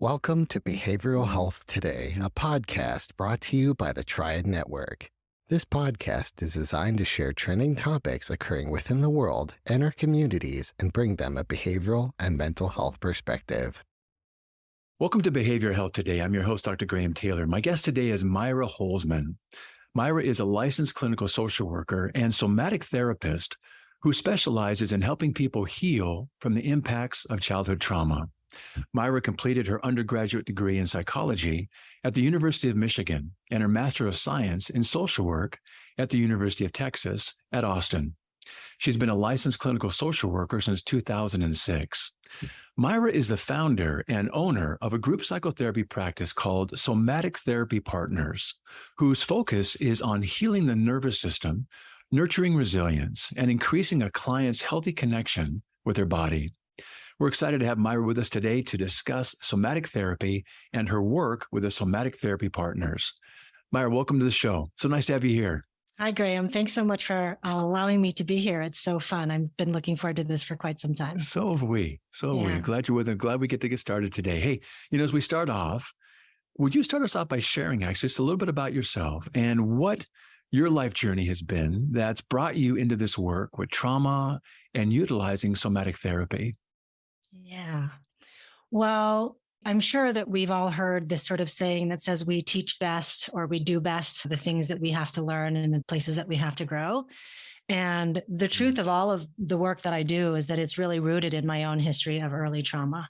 Welcome to Behavioral Health Today, a podcast brought to you by the Triad Network. This podcast is designed to share trending topics occurring within the world and our communities and bring them a behavioral and mental health perspective. Welcome to Behavioral Health Today. I'm your host, Dr. Graham Taylor. My guest today is Maira Holzmann. Maira is a licensed clinical social worker and somatic therapist who specializes in helping people heal from the impacts of childhood trauma. Maira completed her undergraduate degree in psychology at the University of Michigan and her Master of Science in social work at the University of Texas at Austin. She's been a licensed clinical social worker since 2006. Maira is the founder and owner of a group psychotherapy practice called Somatic Therapy Partners, whose focus is on healing the nervous system, nurturing resilience, and increasing a client's healthy connection with their body. We're excited to have Maira with us today to discuss somatic therapy and her work with the Somatic Therapy Partners. Maira, welcome to the show. So nice to have you here. Hi, Graham. Thanks so much for allowing me to be here. It's so fun. I've been looking forward to this for quite some time. So have we. Glad you're with us. Glad we get to get started today. Hey, as we start off, would you start us off by sharing actually just a little bit about yourself and what your life journey has been that's brought you into this work with trauma and utilizing somatic therapy? Yeah. Well, I'm sure that we've all heard this sort of saying that says we teach best or we do best the things that we have to learn and the places that we have to grow. And the truth of all of the work that I do is that it's really rooted in my own history of early trauma.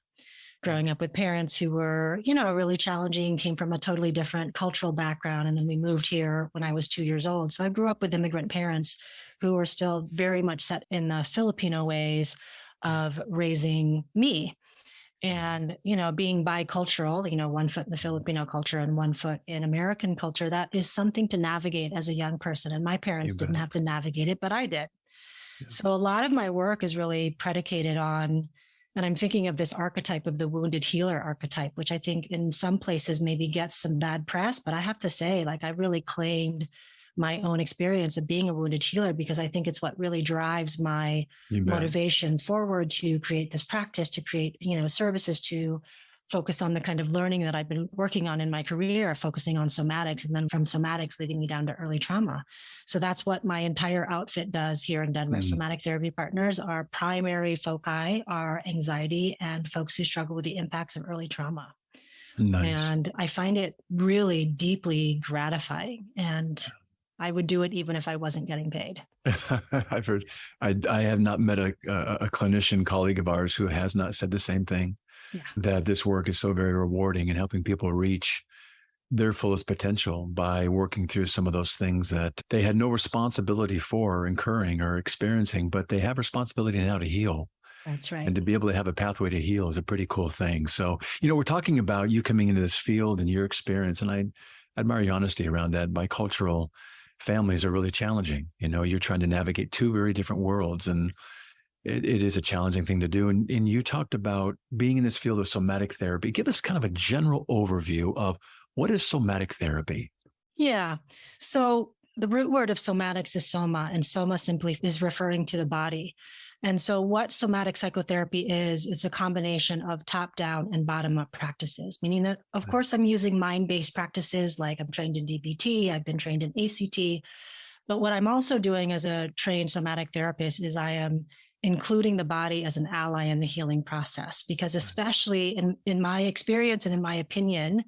Growing up with parents who were, really challenging, came from a totally different cultural background. And then we moved here when I was 2 years old. So I grew up with immigrant parents who were still very much set in the Filipino ways of raising me. And, being bicultural, 1 foot in the Filipino culture and 1 foot in American culture, that is something to navigate as a young person. And my parents didn't have to navigate it, but I did. Yeah. So a lot of my work is really predicated on, and I'm thinking of this archetype of the wounded healer archetype, which I think in some places maybe gets some bad press, but I have to say, I really claimed my own experience of being a wounded healer because I think it's what really drives my motivation forward to create this practice, to create, services, to focus on the kind of learning that I've been working on in my career, focusing on somatics, and then from somatics leading me down to early trauma. So that's what my entire outfit does here in Denver. Somatic Therapy Partners, our primary foci are anxiety and folks who struggle with the impacts of early trauma. Nice. And I find it really deeply gratifying. And I would do it even if I wasn't getting paid. I've heard, I have not met a clinician colleague of ours who has not said the same thing, that this work is so very rewarding in helping people reach their fullest potential by working through some of those things that they had no responsibility for incurring or experiencing, but they have responsibility now to heal. That's right. And to be able to have a pathway to heal is a pretty cool thing. So, we're talking about you coming into this field and your experience, and I admire your honesty around that. Bicultural families are really challenging. You're trying to navigate 2 very different worlds, and it is a challenging thing to do. And you talked about being in this field of somatic therapy. Give us kind of a general overview of what is somatic therapy? Yeah. So the root word of somatics is soma, and soma simply is referring to the body. And so what somatic psychotherapy is, it's a combination of top-down and bottom-up practices, meaning that, of course, I'm using mind-based practices, like I'm trained in DBT, I've been trained in ACT, but what I'm also doing as a trained somatic therapist is I am including the body as an ally in the healing process, because especially in my experience and in my opinion,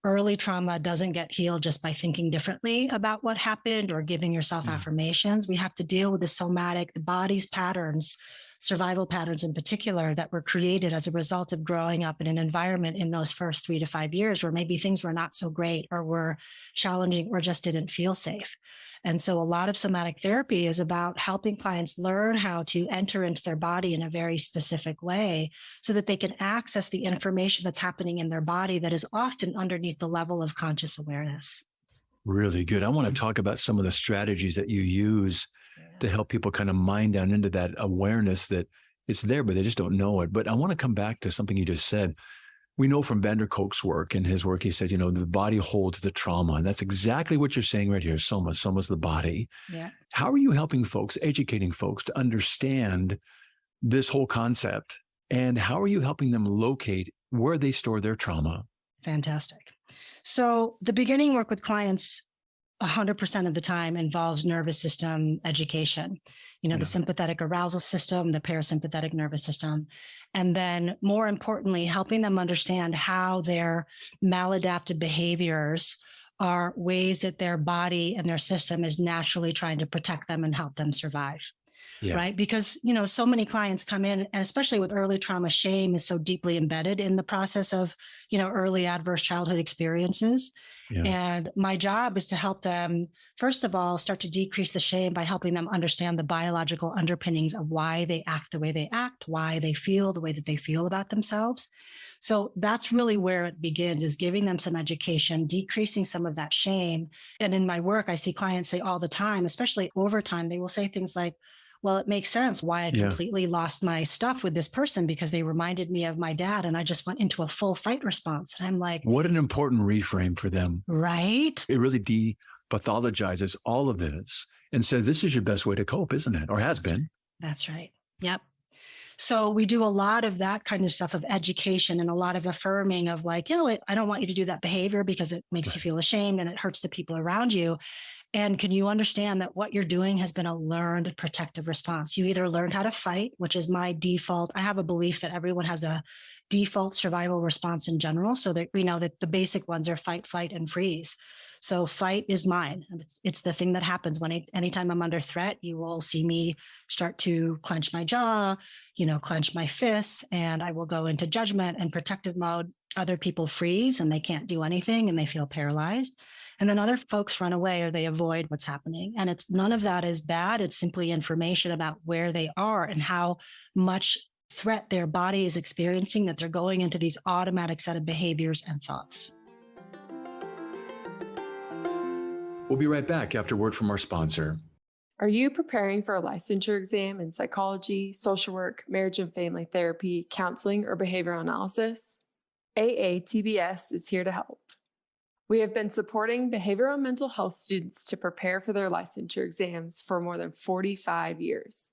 early trauma doesn't get healed just by thinking differently about what happened or giving yourself affirmations. We have to deal with the somatic, the body's patterns, survival patterns in particular, that were created as a result of growing up in an environment in those first 3 to 5 years where maybe things were not so great or were challenging or just didn't feel safe. And so a lot of somatic therapy is about helping clients learn how to enter into their body in a very specific way so that they can access the information that's happening in their body that is often underneath the level of conscious awareness. Really good. I want to talk about some of the strategies that you use to help people kind of mine down into that awareness that it's there, but they just don't know it. But I want to come back to something you just said. We know from Van der Kolk's work, in his work, he says, the body holds the trauma. And that's exactly what you're saying right here. Soma's the body. Yeah. How are you helping folks, educating folks to understand this whole concept? And how are you helping them locate where they store their trauma. Fantastic. So the beginning work with clients 100% of the time involves nervous system education, the sympathetic arousal system, the parasympathetic nervous system. And then more importantly, helping them understand how their maladaptive behaviors are ways that their body and their system is naturally trying to protect them and help them survive. Yeah. Right. Because, so many clients come in, and especially with early trauma, shame is so deeply embedded in the process of, early adverse childhood experiences. Yeah. And my job is to help them, first of all, start to decrease the shame by helping them understand the biological underpinnings of why they act the way they act, why they feel the way that they feel about themselves. So that's really where it begins, is giving them some education, decreasing some of that shame. And in my work, I see clients say all the time, especially over time, they will say things like, well, it makes sense why I completely lost my stuff with this person, because they reminded me of my dad and I just went into a full fight response. And I'm like, what an important reframe for them. Right? It really depathologizes all of this and says, this is your best way to cope, isn't it? Or has been. That's right. Yep. So we do a lot of that kind of stuff, of education and a lot of affirming of like, I don't want you to do that behavior because it makes you feel ashamed and it hurts the people around you. And can you understand that what you're doing has been a learned protective response? You either learned how to fight, which is my default. I have a belief that everyone has a default survival response in general. So that we know that the basic ones are fight, flight, and freeze. So fight is mine. It's the thing that happens anytime I'm under threat. You will see me start to clench my jaw, clench my fists, and I will go into judgment and protective mode. Other people freeze and they can't do anything and they feel paralyzed. And then other folks run away or they avoid what's happening. And none of that is bad. It's simply information about where they are and how much threat their body is experiencing, that they're going into these automatic set of behaviors and thoughts. We'll be right back after word from our sponsor. Are you preparing for a licensure exam in psychology, social work, marriage and family therapy, counseling, or behavioral analysis? AATBS is here to help. We have been supporting behavioral and mental health students to prepare for their licensure exams for more than 45 years,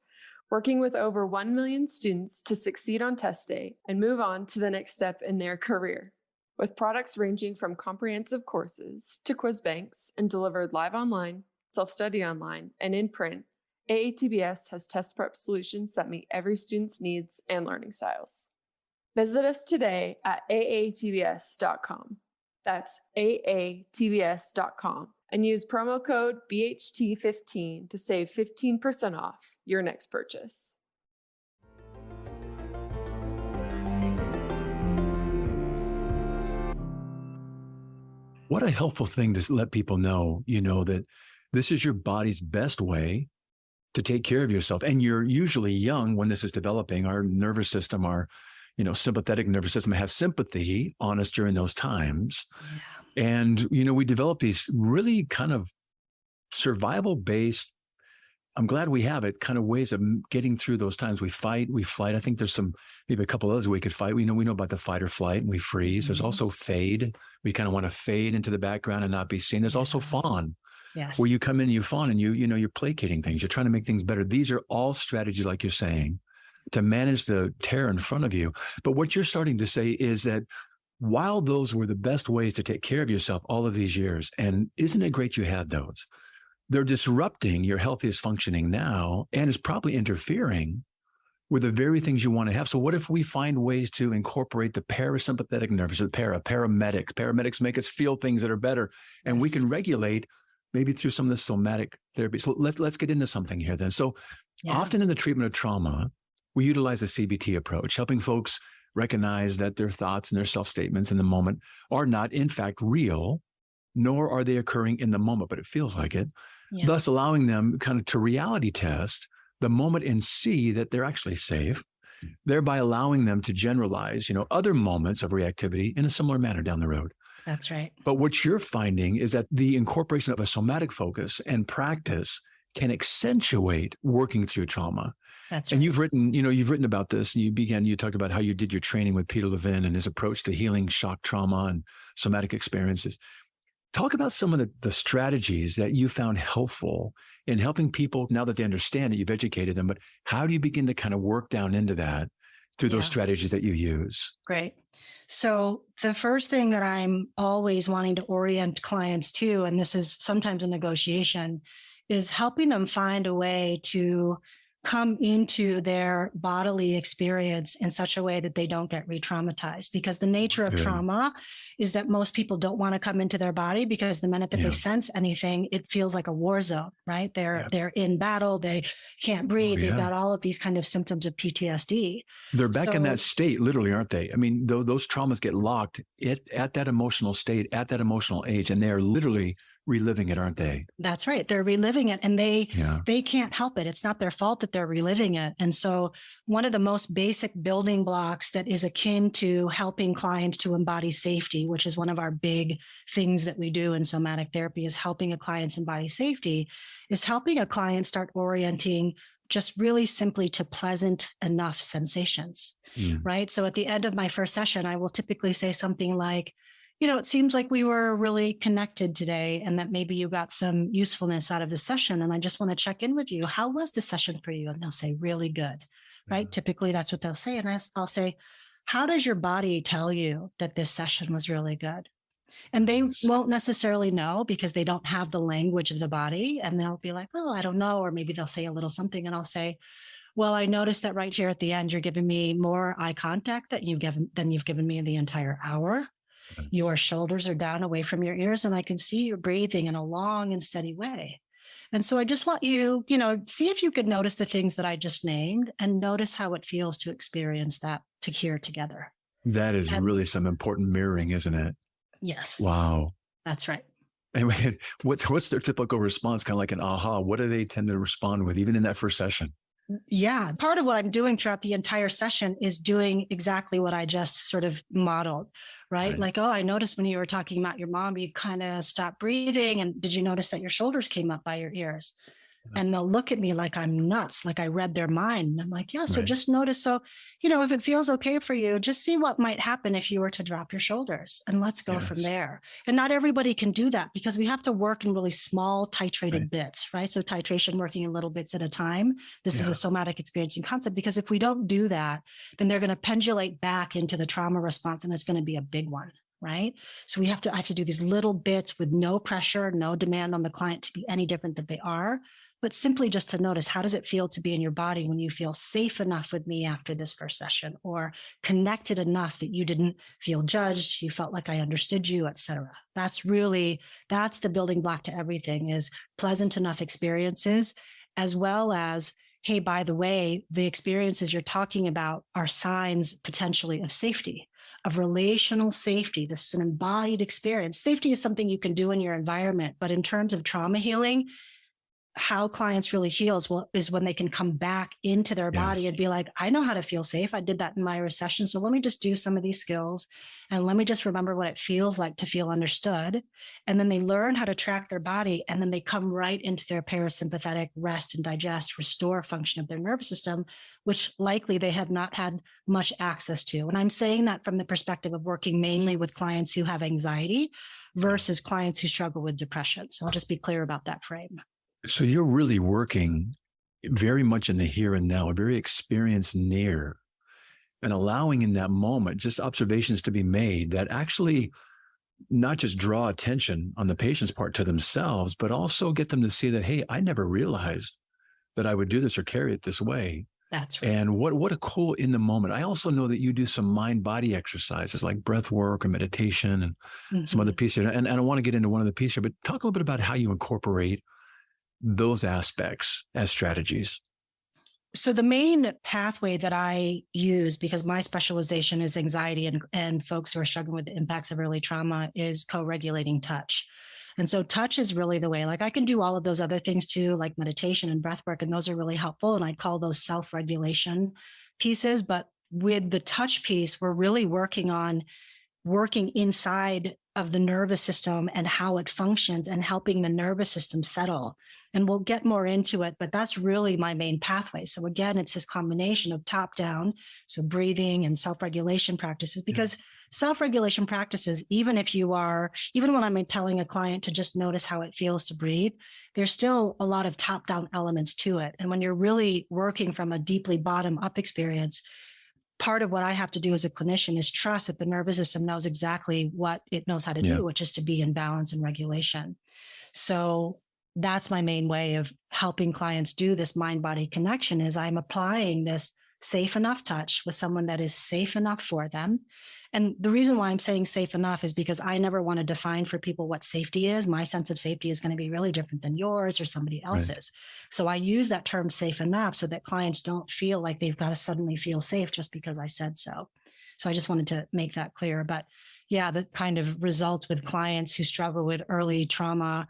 working with over 1 million students to succeed on test day and move on to the next step in their career. With products ranging from comprehensive courses to quiz banks and delivered live online, self-study online, and in print, AATBS has test prep solutions that meet every student's needs and learning styles. Visit us today at aatbs.com. That's aatbs.com and use promo code BHT15 to save 15% off your next purchase. What a helpful thing to let people know, that this is your body's best way to take care of yourself. And you're usually young when this is developing. Our nervous system, our sympathetic nervous system has sympathy on us during those times. Yeah. And, we develop these really kind of survival-based, I'm glad we have it, kind of ways of getting through those times. We fight, we flight. I think there's maybe a couple others we could fight. We know about the fight or flight, and we freeze. Mm-hmm. There's also fade. We kind of want to fade into the background and not be seen. There's also fawn. Yes. Where you come in and you fawn and you're placating things. You're trying to make things better. These are all strategies, like you're saying, to manage the terror in front of you. But what you're starting to say is that while those were the best ways to take care of yourself all of these years, and isn't it great you had those, they're disrupting your healthiest functioning now and is probably interfering with the very things you want to have. So what if we find ways to incorporate the parasympathetic nervous, the paramedics make us feel things that are better, and we can regulate maybe through some of the somatic therapy. So let's get into something here then. So often in the treatment of trauma, we utilize the CBT approach, helping folks recognize that their thoughts and their self-statements in the moment are not, in fact, real, nor are they occurring in the moment, but it feels like it, thus allowing them kind of to reality test the moment and see that they're actually safe, thereby allowing them to generalize, other moments of reactivity in a similar manner down the road. That's right. But what you're finding is that the incorporation of a somatic focus and practice can accentuate working through trauma. That's right. And you've written about this. You talked about how you did your training with Peter Levine and his approach to healing shock trauma and somatic experiences. Talk about some of the strategies that you found helpful in helping people, now that they understand that you've educated them, but how do you begin to kind of work down into that through those strategies that you use? Great. So the first thing that I'm always wanting to orient clients to, and this is sometimes a negotiation, is helping them find a way to come into their bodily experience in such a way that they don't get re-traumatized. Because the nature of Good. trauma is that most people don't want to come into their body, because the minute that they Yeah. sense anything, it feels like a war zone, right? Yeah. They're in battle, they can't breathe, they've Yeah. got all of these kind of symptoms of PTSD. They're back in So- that state, literally, aren't they? I mean, those traumas get locked at that emotional state, at that emotional age, and they are literally reliving it, aren't they? That's right. They're reliving it, and Yeah. they can't help it. It's not their fault that they're reliving it. And so one of the most basic building blocks that is akin to helping clients to embody safety, which is one of our big things that we do in somatic therapy, is helping a client embody safety, is helping a client start orienting just really simply to pleasant enough sensations, right? So at the end of my first session, I will typically say something like, it seems like we were really connected today, and that maybe you got some usefulness out of the session. And I just want to check in with you. How was the session for you? And they'll say, really good, right? Typically, that's what they'll say. And I'll say, how does your body tell you that this session was really good? And they won't necessarily know, because they don't have the language of the body. And they'll be like, oh, I don't know. Or maybe they'll say a little something. And I'll say, well, I noticed that right here at the end, you're giving me more eye contact than you've given me in the entire hour. Your shoulders are down away from your ears, and I can see you breathing in a long and steady way. And so I just want you, see if you could notice the things that I just named, and notice how it feels to experience that here together. That is really some important mirroring, isn't it? Yes. Wow. That's right. And what's their typical response? Kind of like an aha. What do they tend to respond with, even in that first session? Yeah. Part of what I'm doing throughout the entire session is doing exactly what I just sort of modeled, right? Like, oh, I noticed when you were talking about your mom, you kind of stopped breathing. And did you notice that your shoulders came up by your ears? And they'll look at me like I'm nuts, like I read their mind. And I'm like, yeah, so just notice. So, if it feels okay for you, just see what might happen if you were to drop your shoulders, and let's go from there. And not everybody can do that, because we have to work in really small titrated bits, right? So titration, working in little bits at a time. This is a somatic experiencing concept, because if we don't do that, then they're going to pendulate back into the trauma response, and it's going to be a big one. Right. So we have to do these little bits with no pressure, no demand on the client to be any different than they are, but simply just to notice, how does it feel to be in your body when you feel safe enough with me after this first session, or connected enough that you didn't feel judged, you felt like I understood you, etc. That's the building block to everything, is pleasant enough experiences, as well as, hey, by the way, the experiences you're talking about are signs potentially of safety, of relational safety. This is an embodied experience. Safety is something you can do in your environment, but in terms of trauma healing, how clients really heal is when they can come back into their body and be like, I know how to feel safe. I did that in my session. So let me just do some of these skills, and let me just remember what it feels like to feel understood. And then they learn how to track their body, and then they come right into their parasympathetic rest and digest, restore function of their nervous system, which likely they have not had much access to. And I'm saying that from the perspective of working mainly with clients who have anxiety versus clients who struggle with depression. So I'll just be clear about that frame. So you're really working very much in the here and now, a very experienced near, and allowing in that moment just observations to be made that actually not just draw attention on the patient's part to themselves, but also get them to see that, hey, I never realized that I would do this or carry it this way. That's right. And what a cool in the moment. I also know that you do some mind-body exercises like breath work or meditation and some other pieces. And I want to get into one of the pieces here, but talk a little bit about how you incorporate those aspects as strategies. So the main pathway that I use, because my specialization is anxiety and folks who are struggling with the impacts of early trauma, is co-regulating touch. And so touch is really the way. Like, I can do all of those other things too, like meditation and breath work, and those are really helpful. And I call those self-regulation pieces. But with the touch piece, we're really working inside of the nervous system and how it functions, and helping the nervous system settle. And we'll get more into it, but that's really my main pathway. So again, it's this combination of top down, so breathing and self-regulation practices, because self-regulation practices, even when I'm telling a client to just notice how it feels to breathe, there's still a lot of top down elements to it. And when you're really working from a deeply bottom up experience, part of what I have to do as a clinician is trust that the nervous system knows exactly what it knows how to Yeah. do, which is to be in balance and regulation. So that's my main way of helping clients do this mind-body connection is I'm applying this safe enough touch with someone that is safe enough for them. And the reason why I'm saying safe enough is because I never want to define for people what safety is. My sense of safety is going to be really different than yours or somebody else's. Right. So I use that term safe enough so that clients don't feel like they've got to suddenly feel safe just because I said so. So I just wanted to make that clear. But yeah, the kind of results with clients who struggle with early trauma,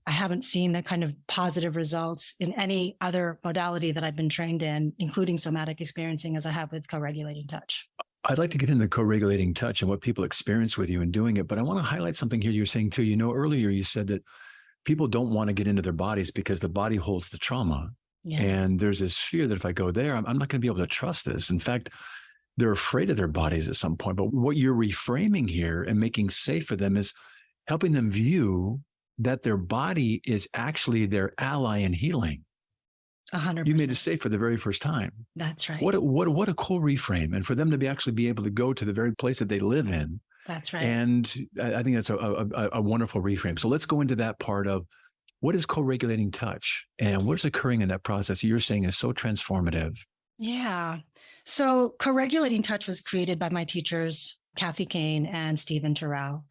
I haven't seen the kind of positive results in any other modality that I've been trained in, including somatic experiencing, as I have with co-regulating touch. I'd like to get into the co-regulating touch and what people experience with you in doing it, but I want to highlight something here you're saying too. Earlier you said that people don't want to get into their bodies because the body holds the trauma. Yeah. And there's this fear that if I go there, I'm not going to be able to trust this. In fact, they're afraid of their bodies at some point. But what you're reframing here and making safe for them is helping them view that their body is actually their ally in healing. 100%. You made it safe for the very first time. That's right. What a cool reframe. And for them to actually be able to go to the very place that they live in. That's right. And I think that's a wonderful reframe. So let's go into that part of what is co-regulating touch and what's occurring in that process you're saying is so transformative. Yeah. So co-regulating touch was created by my teachers, Kathy Kane and Stephen Terrell.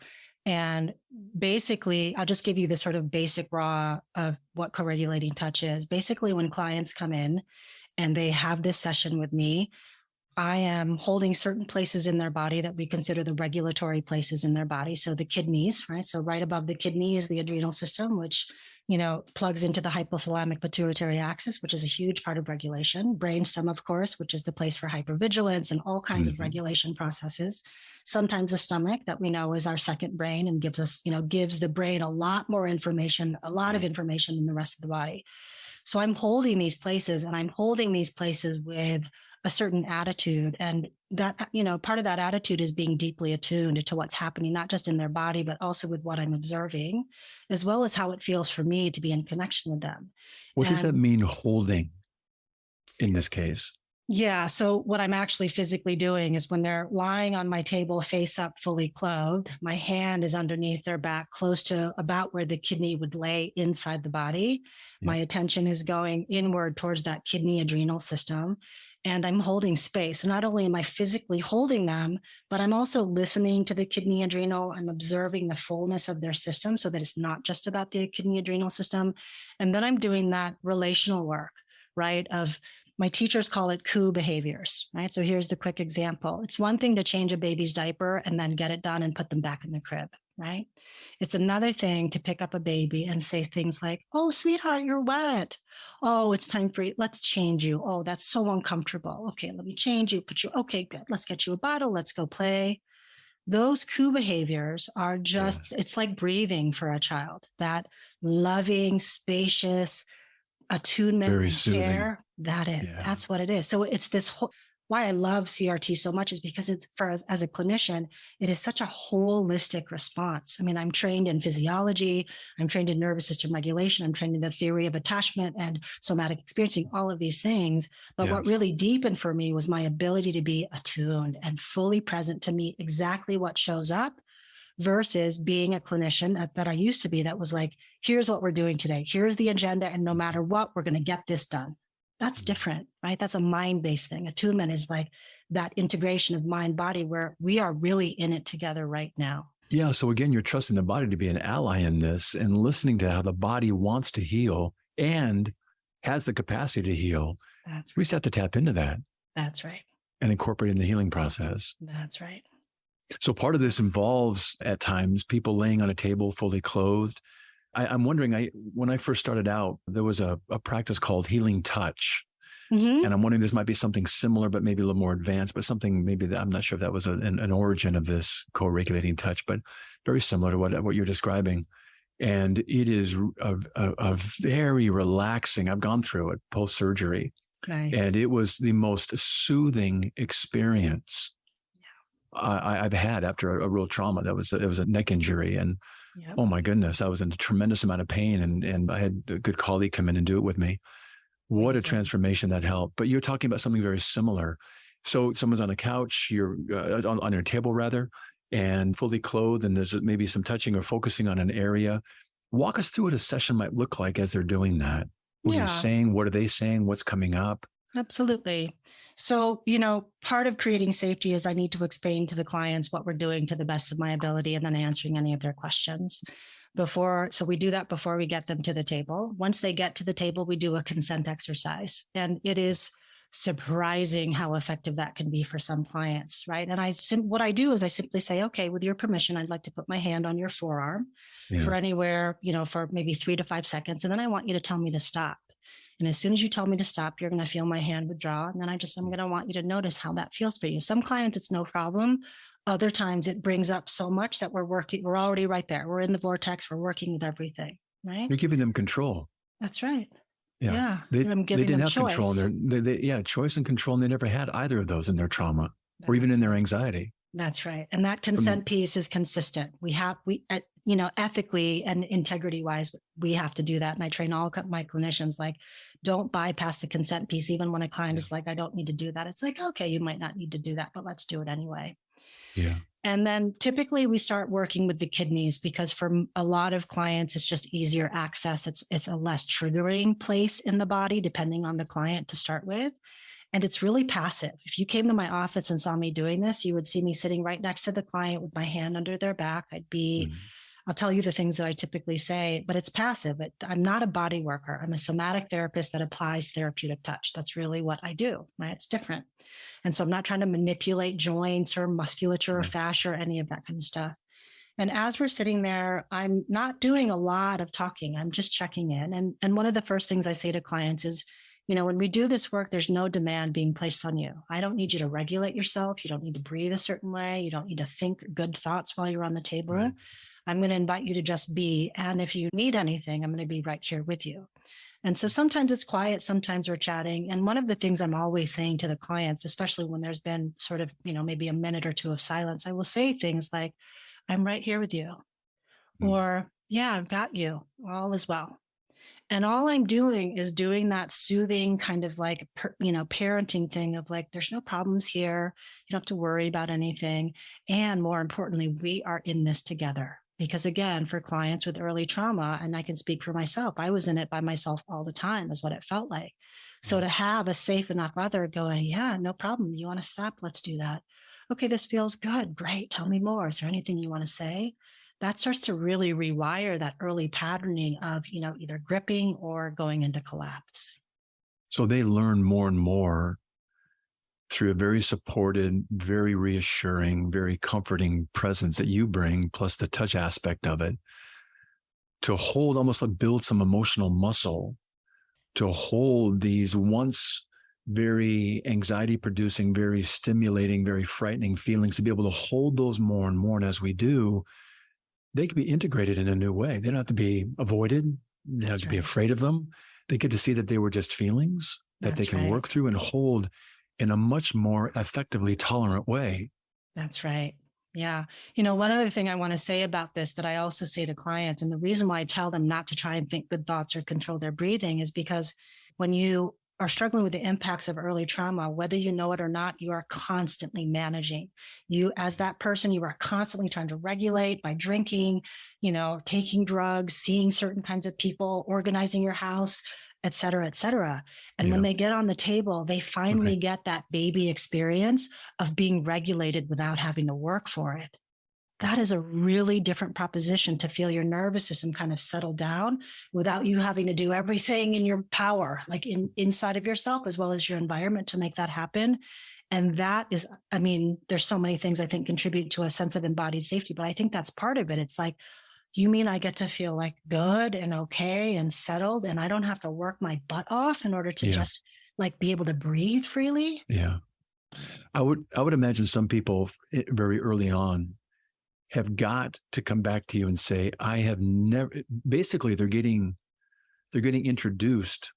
And basically, I'll just give you the sort of basic raw of what co-regulating touch is. Basically, when clients come in and they have this session with me, I am holding certain places in their body that we consider the regulatory places in their body. So the kidneys, right? So right above the kidney is the adrenal system, which, plugs into the hypothalamic pituitary axis, which is a huge part of regulation. Brainstem, of course, which is the place for hypervigilance and all kinds of regulation processes. Sometimes the stomach that we know is our second brain and gives the brain a lot more information, a lot of information than the rest of the body. So I'm holding these places with a certain attitude. And that, part of that attitude is being deeply attuned to what's happening, not just in their body, but also with what I'm observing, as well as how it feels for me to be in connection with them. What does that mean, holding, in this case? Yeah. So what I'm actually physically doing is when they're lying on my table, face up, fully clothed, my hand is underneath their back, close to about where the kidney would lay inside the body. Yeah. My attention is going inward towards that kidney adrenal system. And I'm holding space. So not only am I physically holding them, but I'm also listening to the kidney adrenal. I'm observing the fullness of their system so that it's not just about the kidney adrenal system. And then I'm doing that relational work, right? My teachers call it coup behaviors, right? So here's the quick example. It's one thing to change a baby's diaper and then get it done and put them back in the crib, right? It's another thing to pick up a baby and say things like, "Oh, sweetheart, you're wet. Oh, it's time for you. Let's change you. Oh, that's so uncomfortable. Okay, let me change you, okay, good. Let's get you a bottle. Let's go play." Those coup behaviors are just, It's like breathing for a child, that loving, spacious, attunement, very and soothing. care. That's what it is. So it's this why I love CRT so much is because it's as a clinician, it is such a holistic response. I mean, I'm trained in physiology, I'm trained in nervous system regulation, I'm trained in the theory of attachment and somatic experiencing, all of these things. But what really deepened for me was my ability to be attuned and fully present to meet exactly what shows up, versus being a clinician that I used to be, that was like, here's what we're doing today. Here's the agenda. And no matter what, we're going to get this done. That's different, right? That's a mind-based thing. Attunement is like that integration of mind body where we are really in it together right now. Yeah. So again, you're trusting the body to be an ally in this and listening to how the body wants to heal and has the capacity to heal. That's right. We just have to tap into that. That's right. And incorporate in the healing process. That's right. So part of this involves at times people laying on a table fully clothed. I'm wondering, when I first started out, there was a practice called healing touch. Mm-hmm. And I'm wondering, this might be something similar, but maybe a little more advanced, but something maybe that I'm not sure if that was an origin of this co-regulating touch, but very similar to what you're describing. And it is a very relaxing, I've gone through it post-surgery. Nice. And it was the most soothing experience I've had after a real trauma. It was a neck injury, and oh my goodness, I was in a tremendous amount of pain, and I had a good colleague come in and do it with me. What a transformation that helped. But you're talking about something very similar. So someone's on a couch, you're on your table rather, and fully clothed, and there's maybe some touching or focusing on an area. Walk us through what a session might look like as they're doing that. What are you Yeah, saying? What are they saying? What's coming up? absolutely. So, part of creating safety is I need to explain to the clients what we're doing to the best of my ability and then answering any of their questions so we do that before we get them to the table. Once they get to the table, we do a consent exercise, and it is surprising how effective that can be for some clients, right? And what I do is I simply say, okay, with your permission, I'd like to put my hand on your forearm for Yeah. anywhere, for maybe 3 to 5 seconds. And then I want you to tell me to stop. And as soon as you tell me to stop, you're going to feel my hand withdraw. And then I'm going to want you to notice how that feels for you. Some clients, it's no problem. Other times it brings up so much that we're already right there. We're in the vortex. We're working with everything, right? You're giving them control. That's right. Yeah. Yeah. They I'm giving didn't them have choice. control. Choice and control. And they never had either of those in their trauma or even in their anxiety. That's right. And that consent piece is consistent. Ethically and integrity wise, we have to do that. And I train all my clinicians, like, don't bypass the consent piece. Even when a client is like, I don't need to do that. It's like, okay, you might not need to do that, but let's do it anyway. Yeah. And then typically we start working with the kidneys because for a lot of clients, it's just easier access. It's a less triggering place in the body, depending on the client to start with. And it's really passive. If you came to my office and saw me doing this, you would see me sitting right next to the client with my hand under their back. I'll tell you the things that I typically say, but it's passive. I'm not a body worker. I'm a somatic therapist that applies therapeutic touch. That's really what I do, right? It's different. And so I'm not trying to manipulate joints or musculature or fascia or any of that kind of stuff. And as we're sitting there, I'm not doing a lot of talking. I'm just checking in. And one of the first things I say to clients is, when we do this work, there's no demand being placed on you. I don't need you to regulate yourself. You don't need to breathe a certain way. You don't need to think good thoughts while you're on the table. Right. I'm going to invite you to just be. And if you need anything, I'm going to be right here with you. And so sometimes it's quiet, sometimes we're chatting. And one of the things I'm always saying to the clients, especially when there's been sort of, maybe a minute or two of silence, I will say things like, I'm right here with you. Or, yeah, I've got you. All is well. And all I'm doing is doing that soothing kind of like, parenting thing of like, there's no problems here. You don't have to worry about anything. And more importantly, we are in this together. Because again, for clients with early trauma, and I can speak for myself, I was in it by myself all the time is what it felt like. So to have a safe enough other going, yeah, no problem. You want to stop? Let's do that. Okay, this feels good. Great. Tell me more. Is there anything you want to say? That starts to really rewire that early patterning of, either gripping or going into collapse. So they learn more and more through a very supported, very reassuring, very comforting presence that you bring, plus the touch aspect of it, to hold, almost like build some emotional muscle, to hold these once very anxiety producing, very stimulating, very frightening feelings, to be able to hold those more and more. And as we do, they can be integrated in a new way. They don't have to be avoided. They don't have to be afraid of them. They get to see that they were just feelings that they can work through and hold in a much more effectively tolerant way. That's right. Yeah. One other thing I want to say about this that I also say to clients, and the reason why I tell them not to try and think good thoughts or control their breathing is because when you are struggling with the impacts of early trauma, whether you know it or not, you are constantly managing. You, as that person, you are constantly trying to regulate by drinking, taking drugs, seeing certain kinds of people, organizing your house, et cetera, et cetera. And when they get on the table, they finally get that baby experience of being regulated without having to work for it. That is a really different proposition, to feel your nervous system kind of settle down without you having to do everything in your power, like inside of yourself, as well as your environment, to make that happen. And that is, there's so many things I think contribute to a sense of embodied safety, but I think that's part of it. It's like, you mean I get to feel like good and okay and settled, and I don't have to work my butt off in order to just like be able to breathe freely? Yeah. I would imagine some people very early on have got to come back to you and say, I have never, basically they're getting introduced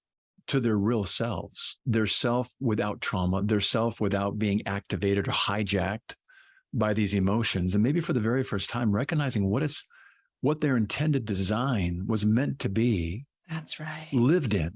to their real selves, their self without trauma, their self without being activated or hijacked by these emotions. And maybe for the very first time, recognizing what their intended design was meant to be. That's right. Lived in.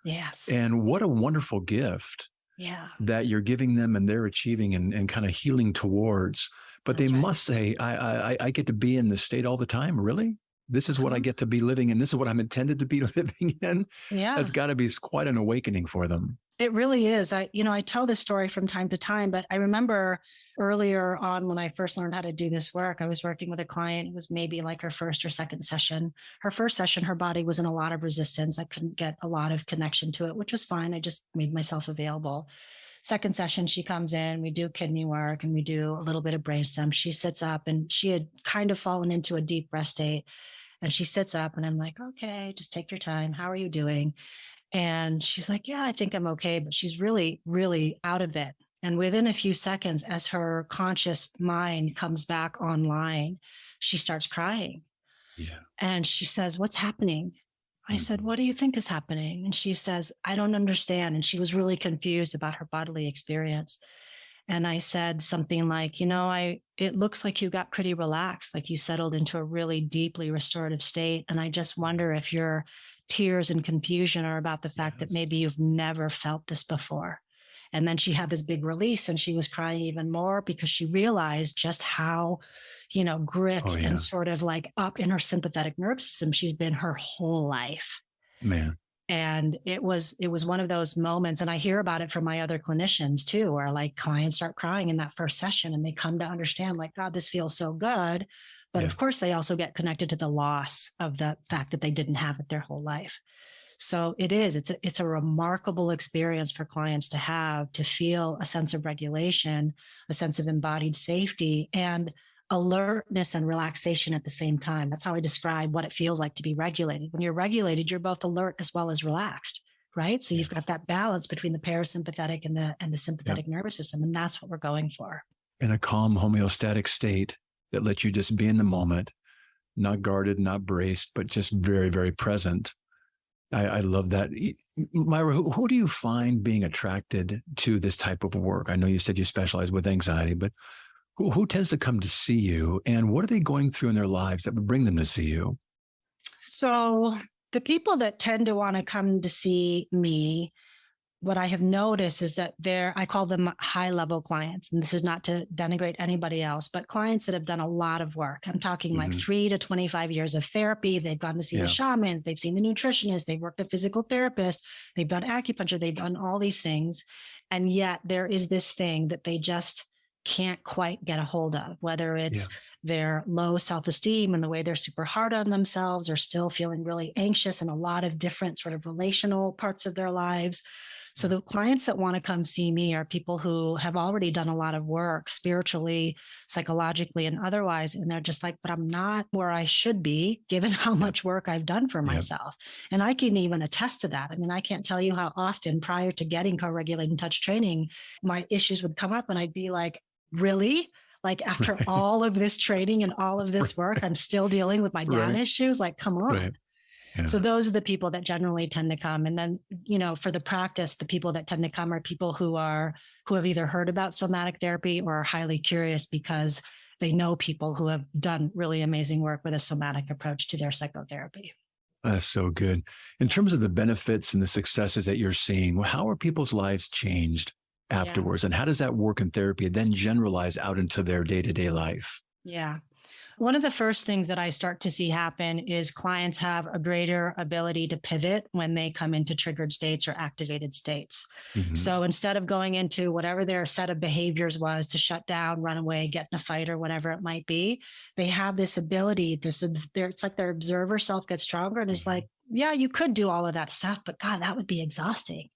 Yes. And what a wonderful gift Yeah. that you're giving them and they're achieving and kind of healing towards. But That's they right. must say, I get to be in this state all the time. Really? This is what I get to be living in. This is what I'm intended to be living in. Yeah. That's got to be quite an awakening for them. It really is. I tell this story from time to time, but I remember earlier on when I first learned how to do this work, I was working with a client. It was maybe like her first or second session. Her first session, her body was in a lot of resistance. I couldn't get a lot of connection to it, which was fine. I just made myself available. Second session, she comes in, we do kidney work and we do a little bit of brainstem. She sits up and she had kind of fallen into a deep rest state. And she sits up and I'm like, okay, just take your time. How are you doing? And she's like, yeah, I think I'm okay. But she's really, really out of it. And within a few seconds, as her conscious mind comes back online, she starts crying. Yeah. And she says, what's happening? I said, what do you think is happening? And she says, I don't understand. And she was really confused about her bodily experience. And I said something like, it looks like you got pretty relaxed, like you settled into a really deeply restorative state. And I just wonder if your tears and confusion are about the fact that maybe you've never felt this before. And then she had this big release and she was crying even more because she realized just how, grit and sort of like up in her sympathetic nervous system she's been her whole life. Man. And it was one of those moments. And I hear about it from my other clinicians too, where like clients start crying in that first session and they come to understand like, God, this feels so good. But of course, they also get connected to the loss of the fact that they didn't have it their whole life. So it's a remarkable experience for clients to have, to feel a sense of regulation, a sense of embodied safety, and alertness and relaxation at the same time. That's how I describe what it feels like to be regulated. When you're regulated, you're both alert as well as relaxed, right? So you've got that balance between the parasympathetic and the sympathetic nervous system. And that's what we're going for. In a calm homeostatic state that lets you just be in the moment, not guarded, not braced, but just very, very present. I love that. Maira, who do you find being attracted to this type of work? I know you said you specialize with anxiety, but who tends to come to see you, and what are they going through in their lives that would bring them to see you? So the people that tend to want to come to see me, what I have noticed is that I call them high level clients. And this is not to denigrate anybody else, but clients that have done a lot of work. I'm talking like 3 to 25 years of therapy. They've gone to see the shamans. They've seen the nutritionist. They've worked with physical therapists. They've done acupuncture. They've done all these things. And yet there is this thing that they just can't quite get a hold of, whether it's their low self-esteem and the way they're super hard on themselves, or still feeling really anxious in a lot of different sort of relational parts of their lives. So the clients that want to come see me are people who have already done a lot of work spiritually, psychologically, and otherwise. And they're just like, but I'm not where I should be given how much work I've done for myself. And I can even attest to that. I mean, I can't tell you how often prior to getting co-regulating touch training, my issues would come up and I'd be like, really? Like after all of this training and all of this work, I'm still dealing with my dad issues. Like, come on. Yeah. So those are the people that generally tend to come. And then, for the practice, the people that tend to come are people who have either heard about somatic therapy or are highly curious because they know people who have done really amazing work with a somatic approach to their psychotherapy. That's so good. In terms of the benefits and the successes that you're seeing, how are people's lives changed afterwards? And how does that work in therapy then generalize out into their day-to-day life? Yeah. One of the first things that I start to see happen is clients have a greater ability to pivot when they come into triggered states or activated states. So instead of going into whatever their set of behaviors was to shut down, run away, get in a fight, or whatever it might be, they have this ability, it's like their observer self gets stronger and it's like, yeah, you could do all of that stuff, but God, that would be exhausting.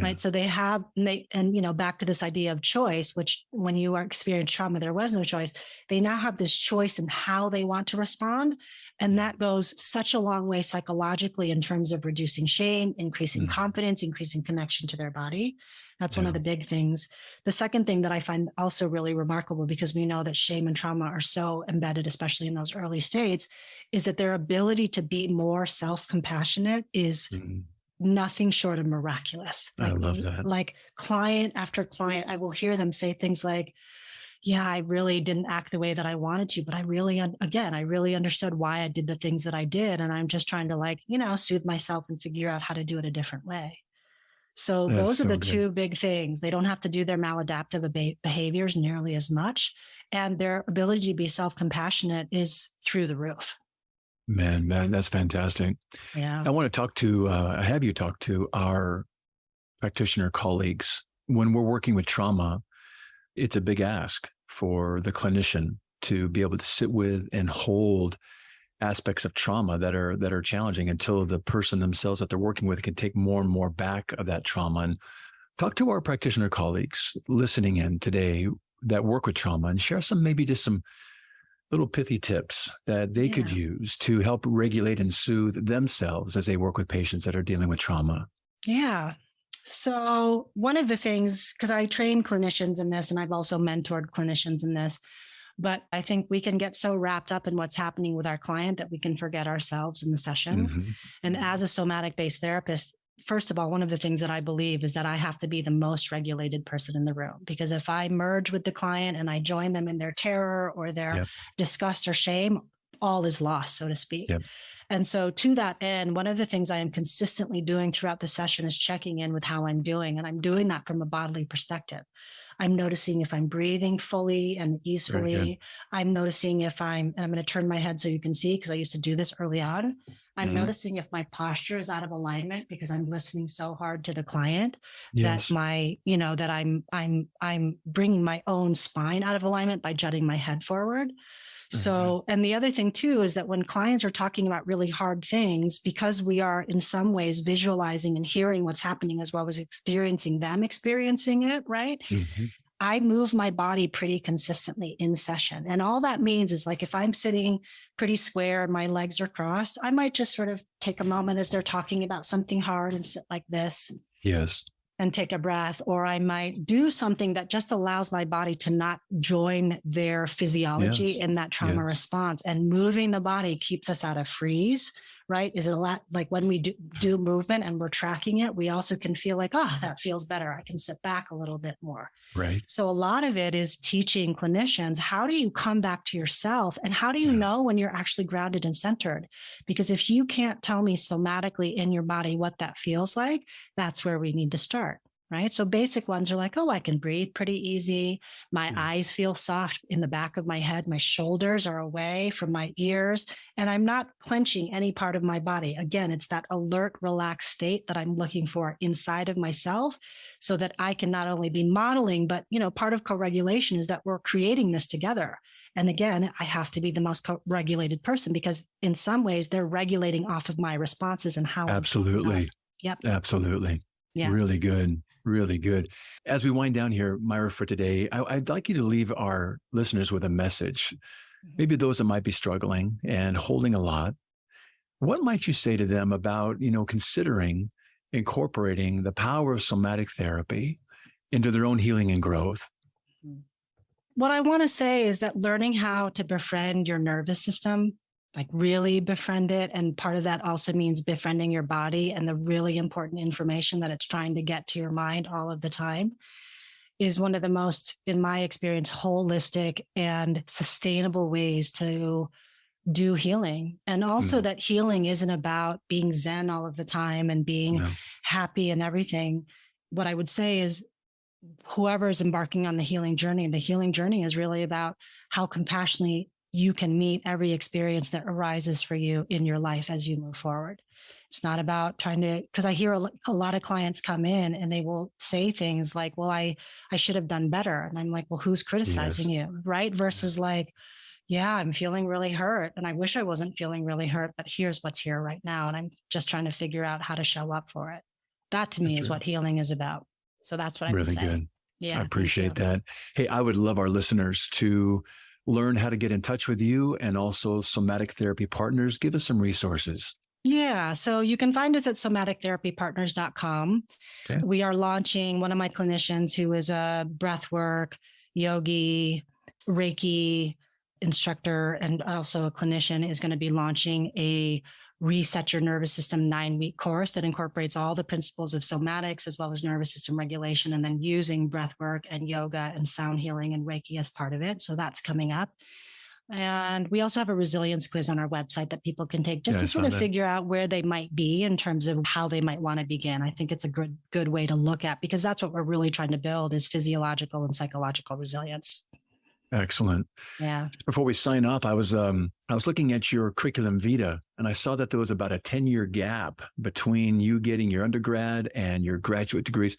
Right. So they have, back to this idea of choice, which when you are experiencing trauma, there was no choice. They now have this choice in how they want to respond. And that goes such a long way psychologically in terms of reducing shame, increasing confidence, increasing connection to their body. That's one of the big things. The second thing that I find also really remarkable, because we know that shame and trauma are so embedded, especially in those early states, is that their ability to be more self-compassionate is nothing short of miraculous. I love that. Like client after client, I will hear them say things like, yeah, I really didn't act the way that I wanted to, but I really understood why I did the things that I did. And I'm just trying to soothe myself and figure out how to do it a different way. So That's those are so the good. two big things. They don't have to do their maladaptive behaviors nearly as much. And their ability to be self-compassionate is through the roof. Man, that's fantastic. Yeah. I want to have you talk to our practitioner colleagues. When we're working with trauma, it's a big ask for the clinician to be able to sit with and hold aspects of trauma that are challenging until the person themselves that they're working with can take more and more back of that trauma. And talk to our practitioner colleagues listening in today that work with trauma and share maybe just some little pithy tips that they could use to help regulate and soothe themselves as they work with patients that are dealing with trauma. Yeah. So one of the things, because I train clinicians in this and I've also mentored clinicians in this, but I think we can get so wrapped up in what's happening with our client that we can forget ourselves in the session. Mm-hmm. And as a somatic-based therapist, first of all, one of the things that I believe is that I have to be the most regulated person in the room, because if I merge with the client and I join them in their terror or their disgust or shame, all is lost, so to speak. Yep. And so to that end, one of the things I am consistently doing throughout the session is checking in with how I'm doing. And I'm doing that from a bodily perspective. I'm noticing if I'm breathing fully and easily. I'm noticing if and I'm going to turn my head so you can see, because I used to do this early on. I'm noticing if my posture is out of alignment because I'm listening so hard to the client that I'm bringing my own spine out of alignment by jutting my head forward. So, and the other thing too, is that when clients are talking about really hard things, because we are in some ways visualizing and hearing what's happening as well as experiencing it, right? Mm-hmm. I move my body pretty consistently in session. And all that means is, like, if I'm sitting pretty square and my legs are crossed, I might just sort of take a moment as they're talking about something hard and sit like this. Yes. And take a breath, or I might do something that just allows my body to not join their physiology in that trauma response. And moving the body keeps us out of freeze, right? Is it a lot like when we do movement and we're tracking it, we also can feel like, oh, that feels better. I can sit back a little bit more. Right. So a lot of it is teaching clinicians, how do you come back to yourself? And how do you know when you're actually grounded and centered? Because if you can't tell me somatically in your body what that feels like, that's where we need to start. Right. So basic ones are like, oh, I can breathe pretty easy. My eyes feel soft in the back of my head. My shoulders are away from my ears, and I'm not clenching any part of my body. Again, it's that alert, relaxed state that I'm looking for inside of myself, so that I can not only be modeling, but, part of co-regulation is that we're creating this together. And again, I have to be the most regulated person, because in some ways they're regulating off of my responses and how. Absolutely. Yep. Absolutely. Yeah. Really good. Really good. As we wind down here, Maira, for today, I'd like you to leave our listeners with a message. Maybe those that might be struggling and holding a lot. What might you say to them about, considering incorporating the power of somatic therapy into their own healing and growth? What I want to say is that learning how to befriend your nervous system, like really befriend it. And part of that also means befriending your body and the really important information that it's trying to get to your mind all of the time, is one of the most, in my experience, holistic and sustainable ways to do healing. And also that healing isn't about being Zen all of the time and being happy and everything. What I would say is, whoever is embarking on the healing journey is really about how compassionately you can meet every experience that arises for you in your life as you move forward. It's not about trying to, because I hear a lot of clients come in and they will say things like, well, I should have done better. And I'm like, well, who's criticizing you? Right. Versus like, yeah, I'm feeling really hurt and I wish I wasn't feeling really hurt, but here's what's here right now. And I'm just trying to figure out how to show up for it. That to me is what healing is about. So that's what I'm really saying. Good. Yeah. I appreciate that. Hey, I would love our listeners to learn how to get in touch with you and also Somatic Therapy Partners. Give us some resources. Yeah. So you can find us at somatictherapypartners.com. Okay. We are launching, one of my clinicians who is a breathwork, yogi, Reiki instructor, and also a clinician, is going to be launching a Reset Your Nervous System 9-week course that incorporates all the principles of somatics as well as nervous system regulation, and then using breathwork and yoga and sound healing and Reiki as part of it. So that's coming up. And we also have a resilience quiz on our website that people can take just to sort of figure out where they might be in terms of how they might want to begin. I think it's a good way to look at, because that's what we're really trying to build, is physiological and psychological resilience. Excellent. Yeah. Just before we sign off, I was looking at your curriculum vitae, and I saw that there was about a 10-year gap between you getting your undergrad and your graduate degrees.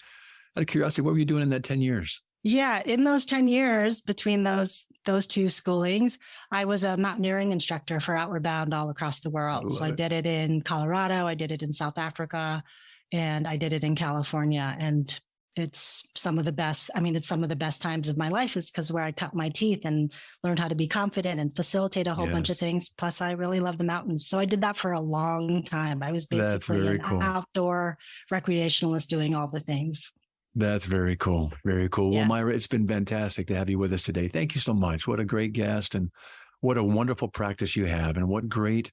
Out of curiosity, what were you doing in that 10 years? Yeah, in those 10 years between those two schoolings, I was a mountaineering instructor for Outward Bound all across the world. So I did it in Colorado, I did it in South Africa, and I did it in California. And it's some of the best. I mean, it's some of the best times of my life, is because where I cut my teeth and learned how to be confident and facilitate a whole bunch of things. Plus, I really love the mountains. So I did that for a long time. I was basically an outdoor recreationalist doing all the things. That's very cool. Very cool. Yeah. Well, Maira, it's been fantastic to have you with us today. Thank you so much. What a great guest, and what a wonderful practice you have, and what great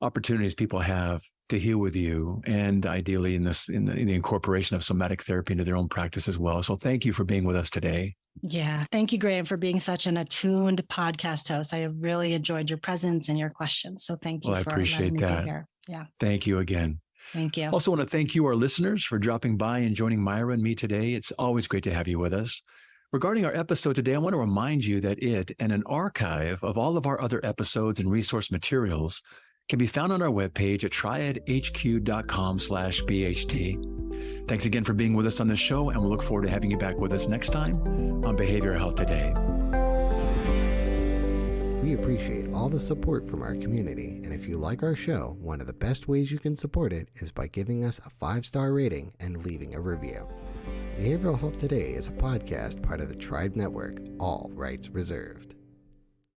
opportunities people have to heal with you, and ideally in the incorporation of somatic therapy into their own practice as well. So thank you for being with us today. Yeah. Thank you, Graham, for being such an attuned podcast host. I really enjoyed your presence and your questions. So thank you. Well, I appreciate that. Be here. Yeah. Thank you again. Thank you. Also want to thank you, our listeners, for dropping by and joining Maira and me today. It's always great to have you with us. Regarding our episode today, I want to remind you that it and an archive of all of our other episodes and resource materials can be found on our webpage at triadhq.com/BHT. Thanks again for being with us on the show, and we'll look forward to having you back with us next time on Behavioral Health Today. We appreciate all the support from our community, and if you like our show, one of the best ways you can support it is by giving us a 5-star rating and leaving a review. Behavioral Health Today is a podcast part of the Tribe Network, all rights reserved.